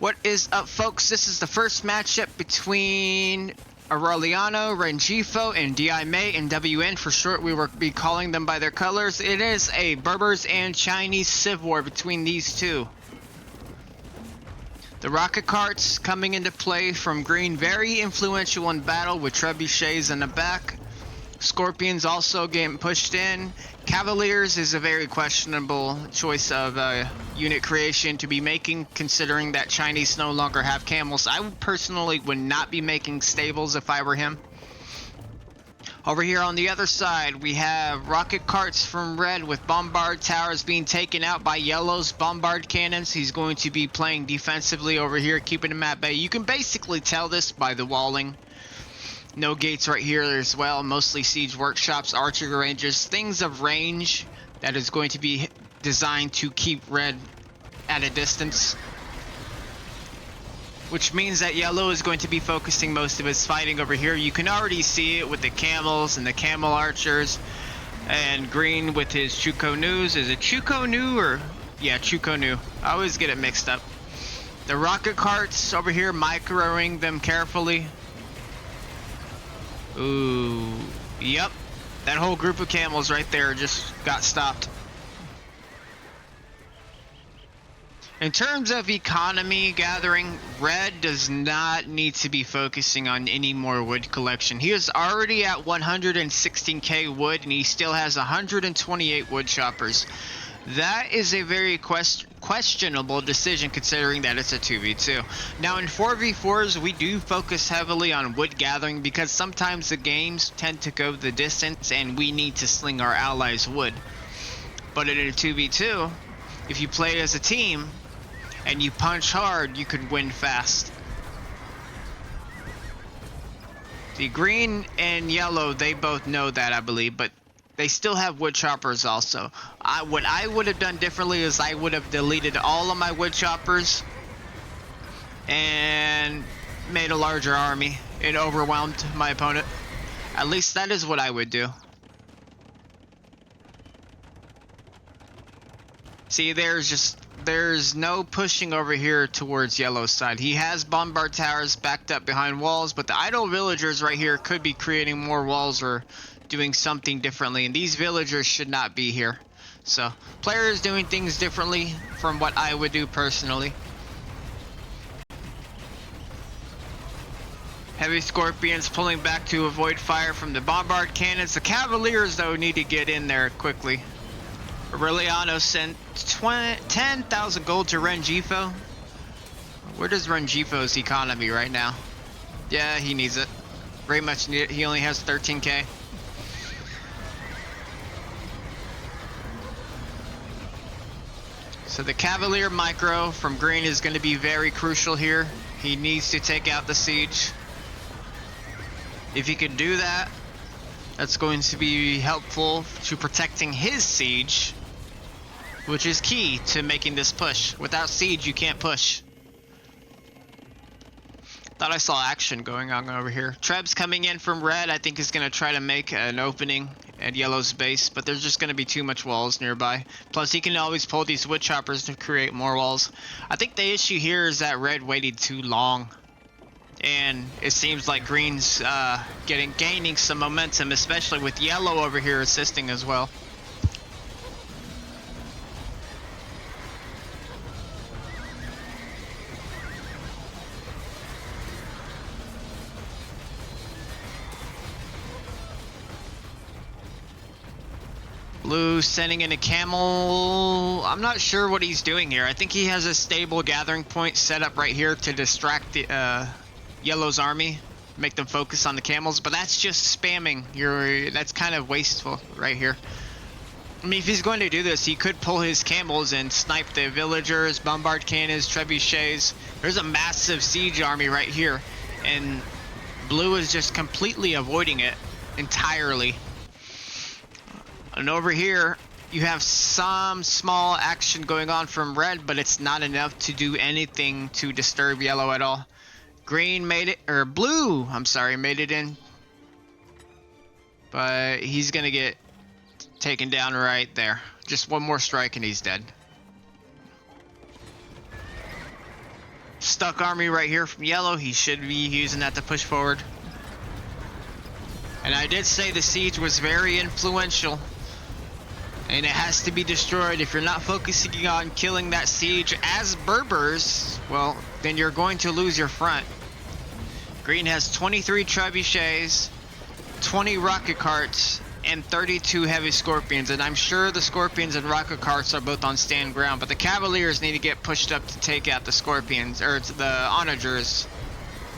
What is up, folks? This is the first matchup between Aureliano, Renjifo, and diamei and WN for short. We will be calling them by their colors. It is a Berbers and Chinese civ war between these two. The rocket carts coming into play from green, very influential in battle with trebuchets in the back. Scorpions also getting pushed in. Cavaliers is a very questionable choice of unit creation to be making, considering that Chinese no longer have camels. I personally would not be making stables if I were him. Over here on the other side, we have rocket carts from red with bombard towers being taken out by yellow's bombard cannons. He's going to be playing defensively over here, keeping him at bay. You can basically tell this by the walling. No gates right here as well, mostly siege workshops, archery ranges, things of range that is going to be designed to keep red at a distance. Which means that yellow is going to be focusing most of his fighting over here. You can already see it with the camels and the camel archers. And green with his Chukonus. Is it Chukonu or? Yeah, Chukonu. I always get it mixed up. The rocket carts over here, microing them carefully. Ooh, yep. That whole group of camels right there just got stopped. In terms of economy gathering, red does not need to be focusing on any more wood collection. He is already at 116k wood and he still has 128 wood choppers. That is a very questionable decision considering that it's a 2v2. Now in 4v4s we do focus heavily on wood gathering because sometimes the games tend to go the distance and we need to sling our allies wood. But in a 2v2, if you play as a team and you punch hard, you could win fast. The green and yellow, they both know that, I believe, but they still have wood choppers also. What I would have done differently is I would have deleted all of my wood choppers and made a larger army. It overwhelmed my opponent. At least that is what I would do. See, there's no pushing over here towards yellow's side. He has bombard towers backed up behind walls, but the idle villagers right here could be creating more walls or doing something differently, and these villagers should not be here. So players doing things differently from what I would do personally. Heavy scorpions pulling back to avoid fire from the bombard cannons. The cavaliers though need to get in there quickly. Aureliano sent 10,000 gold to Renjifo. Where does Renjifo's economy right now? Yeah, he needs it. Very much need it. He only has 13k. So the Cavalier micro from green is going to be very crucial here. He needs to take out the siege. If he can do that, that's going to be helpful to protecting his siege, which is key to making this push. Without siege, you can't push. Thought I saw action going on over here. Treb's coming in from red. I think is going to try to make an opening at yellow's base, but there's just going to be too much walls nearby. Plus, he can always pull these wood choppers to create more walls. I think the issue here is that red waited too long, and it seems like green's gaining some momentum, especially with yellow over here assisting as well. Blue sending in a camel. I'm not sure what he's doing here. I think he has a stable gathering point set up right here to distract the yellow's army, make them focus on the camels, but that's just spamming. That's kind of wasteful right here. I mean, if he's going to do this, he could pull his camels and snipe the villagers, bombard cannons, trebuchets. There's a massive siege army right here, and blue is just completely avoiding it entirely. And over here, you have some small action going on from red, but it's not enough to do anything to disturb yellow at all. Green made it, or blue, I'm sorry, made it in. But he's gonna get taken down right there. Just one more strike and he's dead. stuck army right here from yellow. He should be using that to push forward. And I did say the siege was very influential. And it has to be destroyed. If you're not focusing on killing that siege as Berbers, well, then you're going to lose your front. Green has 23 trebuchets, 20 rocket carts, and 32 heavy scorpions. And I'm sure the scorpions and rocket carts are both on stand ground, but the cavaliers need to get pushed up to take out the scorpions, or the onagers.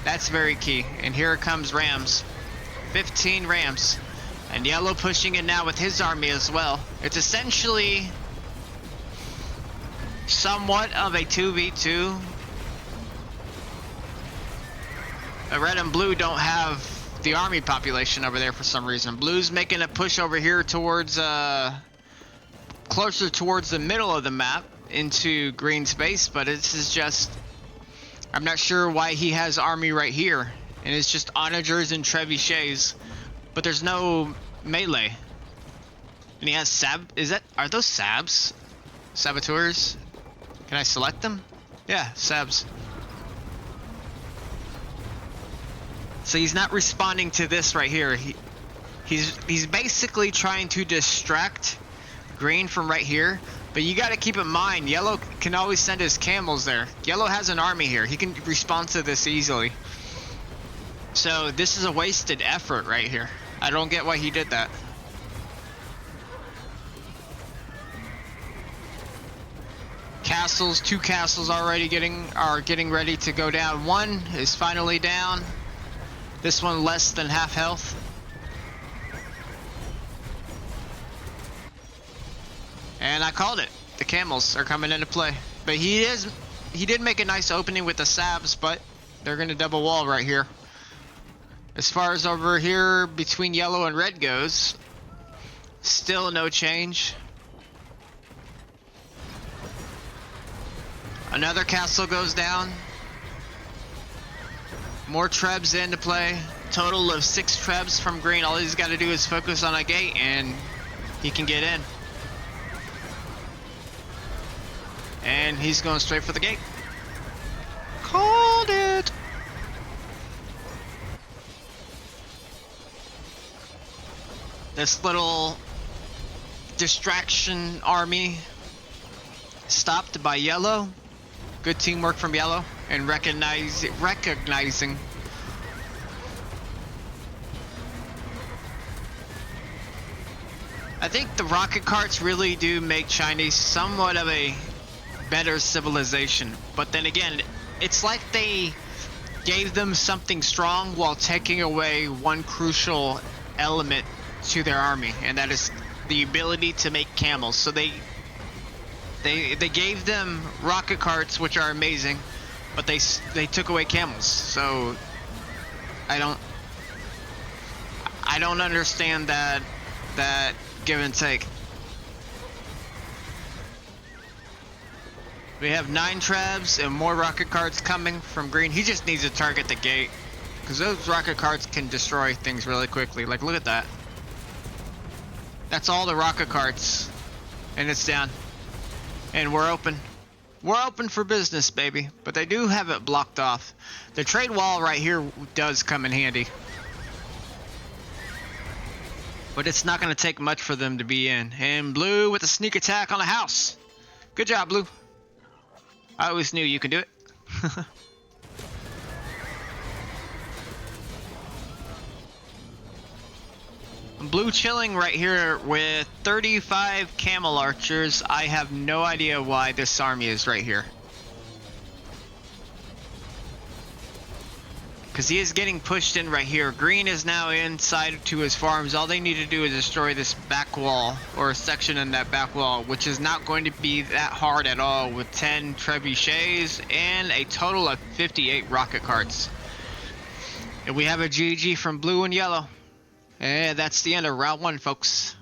That's very key. And here comes Rams. 15 Rams. And yellow pushing in now with his army as well. It's essentially somewhat of a 2v2. Red and blue don't have the army population over there for some reason. Blue's making a push over here towards closer towards the middle of the map into green space, but this is just, I'm not sure why he has army right here. And it's just onagers and trebuchets, but there's no melee. And he has are those sabs? Saboteurs? Can I select them? Yeah, sabs. So he's not responding to this right here. He's basically trying to distract green from right here. But you got to keep in mind, yellow can always send his camels there. Yellow has an army here. He can respond to this easily. So this is a wasted effort right here. I don't get why he did that. Castles, 2 castles already are getting ready to go down. 1 is finally down. This one less than half health. And I called it. The camels are coming into play. But he did make a nice opening with the sabs, but they're gonna double wall right here. As far as over here between yellow and red goes, still no change. Another castle goes down. More trebs into play. Total of 6 trebs from green. All he's got to do is focus on a gate and he can get in. And he's going straight for the gate. Called it! This little distraction army stopped by yellow. Good teamwork from yellow and recognizing. I think the rocket carts really do make Chinese somewhat of a better civilization, but then again, it's like they gave them something strong while taking away one crucial element to their army, and that is the ability to make camels. So they gave them rocket carts, which are amazing, but they took away camels. So I don't understand that give and take. We have 9 trebs and more rocket carts coming from green. He just needs to target the gate, because those rocket carts can destroy things really quickly. Like, look at that. That's all the rocket carts, and it's down. And we're open. We're open for business, baby. But they do have it blocked off. The trade wall right here does come in handy. But it's not going to take much for them to be in. And blue with a sneak attack on a house. Good job, blue. I always knew you could do it. Blue chilling right here with 35 camel archers. I have no idea why this army is right here. Because he is getting pushed in right here. Green is now inside to his farms. All they need to do is destroy this back wall, or a section in that back wall, which is not going to be that hard at all, with 10 trebuchets and a total of 58 rocket carts. And we have a GG from blue and yellow. And that's the end of round 1, folks.